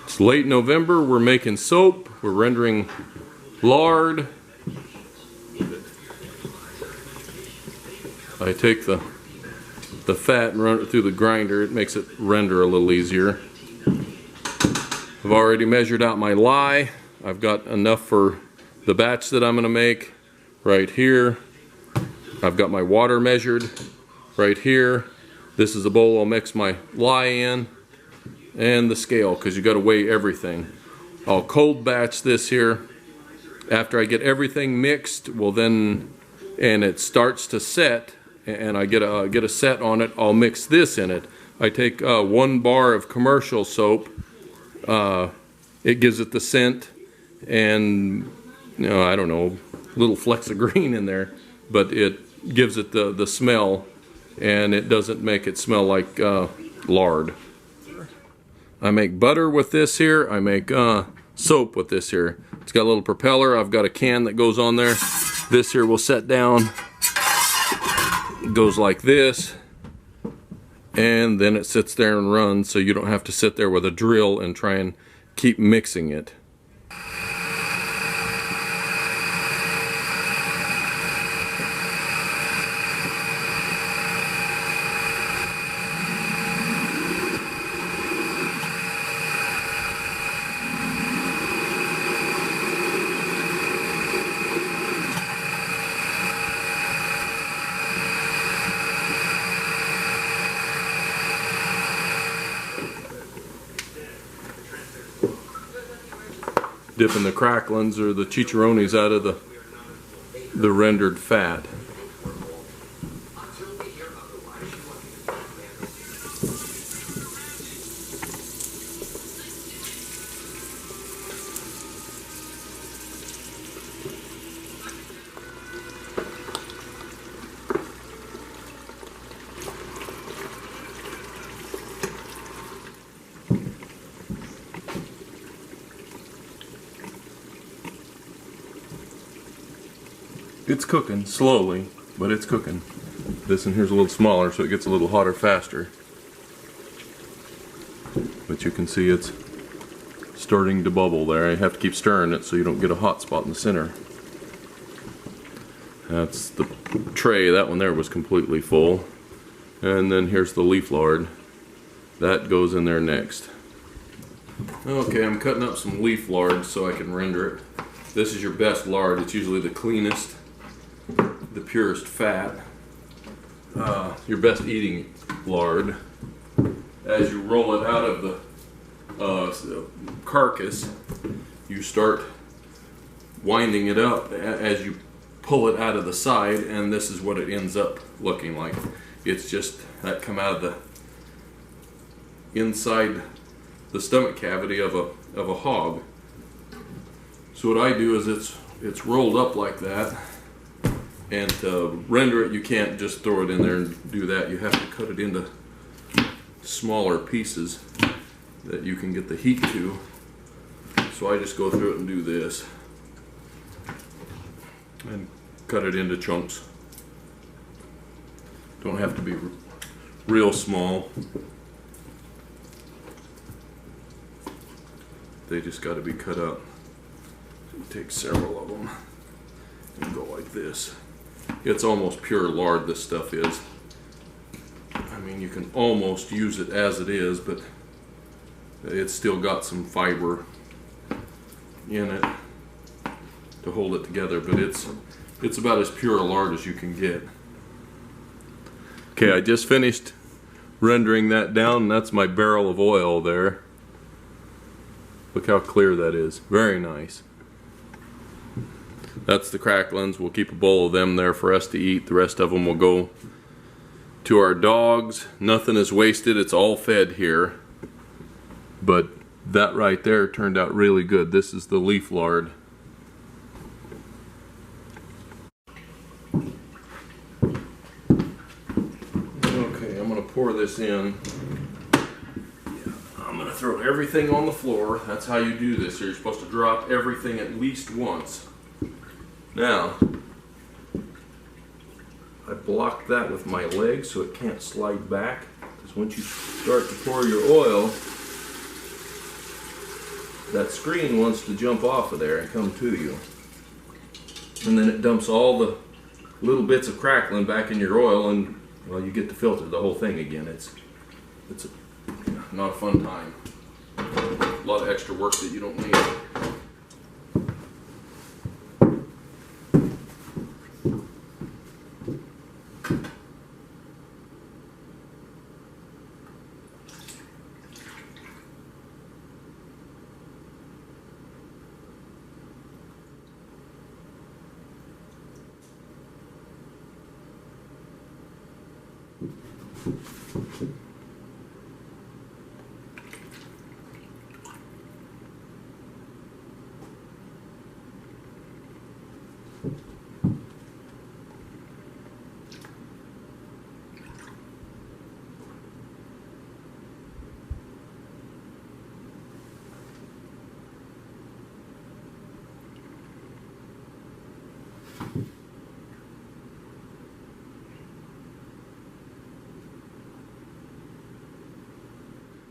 It's late November, we're making soap, we're rendering lard. I take the fat and run it through the grinder. It makes it render a little easier. I've already measured out my lye. I've got enough for the batch that I'm going to make right here. I've got my water measured right here. This is the bowl I'll mix my lye in, and the scale, because you got to weigh everything. I'll cold batch this here. After I get everything mixed, well then, and it starts to set, and I get a set on it, I'll mix this in it. I take 1 bar of commercial soap. It gives it the scent, and I don't know, little flecks of green in there, but it gives it the smell, and it doesn't make it smell like lard. I make butter with this here. I make soap with this here. It's got a little propeller. I've got a can that goes on there. This here will set down. It goes like this, and then it sits there and runs, so you don't have to sit there with a drill and try and keep mixing it. Dipping the cracklings or the chicharrones out of the rendered fat. It's cooking slowly, but it's cooking. This one here's a little smaller, so it gets a little hotter faster. But you can see it's starting to bubble there. You have to keep stirring it so you don't get a hot spot in the center. That's the tray. That one there was completely full. And then here's the leaf lard. That goes in there next. Okay, I'm cutting up some leaf lard so I can render it. This is your best lard. It's usually the cleanest, the purest fat, your best eating lard. As you roll it out of the carcass, you start winding it up as you pull it out of the side, and this is what it ends up looking like. It's just that come out of the inside the stomach cavity of a hog. So what I do is it's rolled up like that. And to render it, you can't just throw it in there and do that. You have to cut it into smaller pieces that you can get the heat to. So I just go through it and do this. And cut it into chunks. Don't have to be real small. They just got to be cut up. So you take several of them and go like this. It's almost pure lard, this stuff is. I mean, you can almost use it as it is, but it's still got some fiber in it to hold it together, but it's about as pure a lard as you can get. Okay, I just finished rendering that down, and that's my barrel of oil there. Look how clear that is. Very nice. That's the cracklings. We'll keep a bowl of them there for us to eat. The rest of them will go to our dogs. Nothing is wasted. It's all fed here. But that right there turned out really good. This is the leaf lard. Okay, I'm going to pour this in. I'm going to throw everything on the floor. That's how you do this. You're supposed to drop everything at least once. Now, I blocked that with my leg so it can't slide back, because once you start to pour your oil, that screen wants to jump off of there and come to you. And then it dumps all the little bits of crackling back in your oil, and well, you get to filter the whole thing again. It's not a fun time. A lot of extra work that you don't need.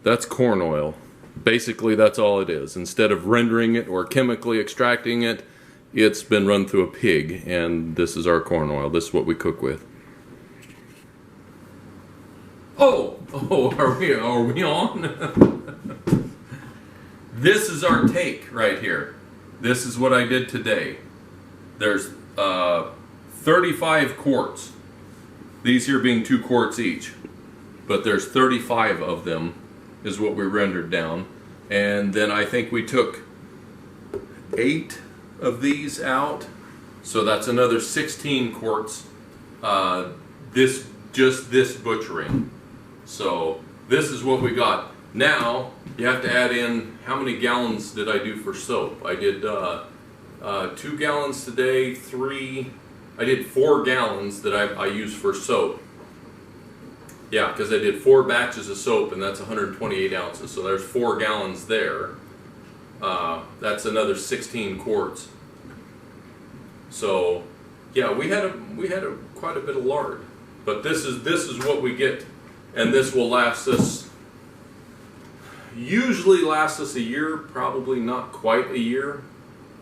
That's corn oil. Basically, that's all it is. Instead of rendering it or chemically extracting it, it's been run through a pig, and this is our corn oil. This is what we cook with. Oh, are we on? This is our take right here. This is what I did today. There's 35 quarts. These here being 2 quarts each. But there's 35 of them is what we rendered down. And then I think we took 8 of these out. So that's another 16 quarts. Just this butchering. So this is what we got. Now you have to add in, how many gallons did I do for soap? I did 2 gallons today, 3. I did 4 gallons that I used for soap. Yeah, because I did 4 batches of soap, and that's 128 ounces. So there's 4 gallons there. That's another 16 quarts. So yeah, we had quite a bit of lard. But this is what we get, and this will last us. Usually lasts us a year, probably not quite a year.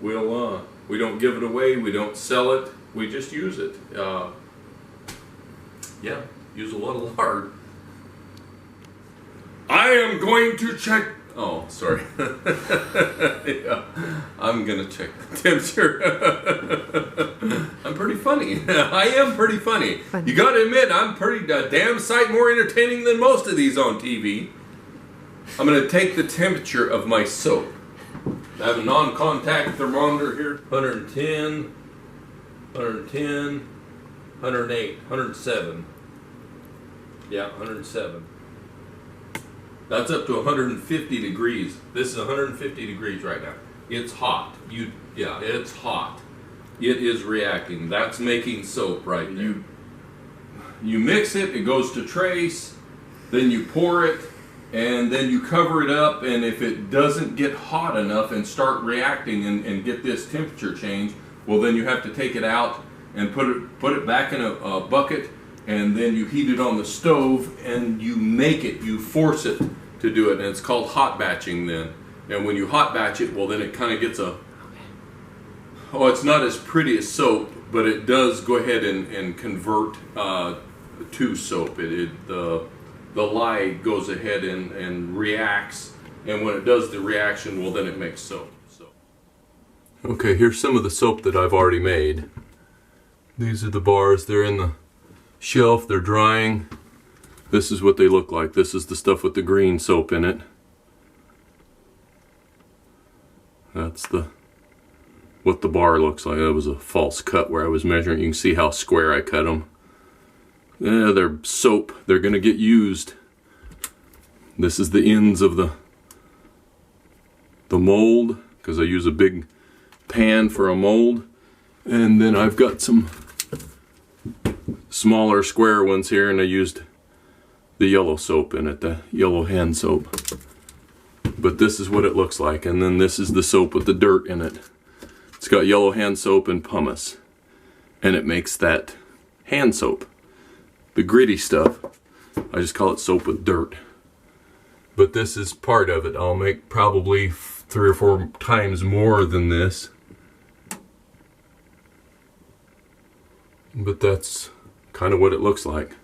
We don't give it away, we don't sell it, we just use it. Yeah, use a lot of lard. I am going to check. Oh, sorry. Yeah, I'm gonna check the temperature. I'm pretty funny. I am pretty funny. You gotta admit, I'm pretty damn sight more entertaining than most of these on TV. I'm going to take the temperature of my soap. I have a non-contact thermometer here. 110, 110, 108, 107. Yeah, 107. That's up to 150 degrees. This is 150 degrees right now. It's hot. Yeah, it's hot. It is reacting. That's making soap right there. You mix it, it goes to trace, then you pour it, and then you cover it up, and if it doesn't get hot enough and start reacting and get this temperature change, well, then you have to take it out and put it back in a bucket, and then you heat it on the stove, and you force it to do it, and it's called hot batching then. And when you hot batch it, well, then it kind of gets it's not as pretty as soap, but it does go ahead and convert to soap. The lye goes ahead and reacts, and when it does the reaction, well, then it makes soap. Okay, here's some of the soap that I've already made. These are the bars. They're in the shelf. They're drying. This is what they look like. This is the stuff with the green soap in it. That's what the bar looks like. That was a false cut where I was measuring. You can see how square I cut them. Yeah, they're soap. They're going to get used. This is the ends of the mold, because I use a big pan for a mold. And then I've got some smaller square ones here, and I used the yellow soap in it, the yellow hand soap. But this is what it looks like. And then this is the soap with the dirt in it. It's got yellow hand soap and pumice, and it makes that hand soap. The gritty stuff, I just call it soap with dirt. But this is part of it. I'll make probably 3 or 4 times more than this. But that's kind of what it looks like.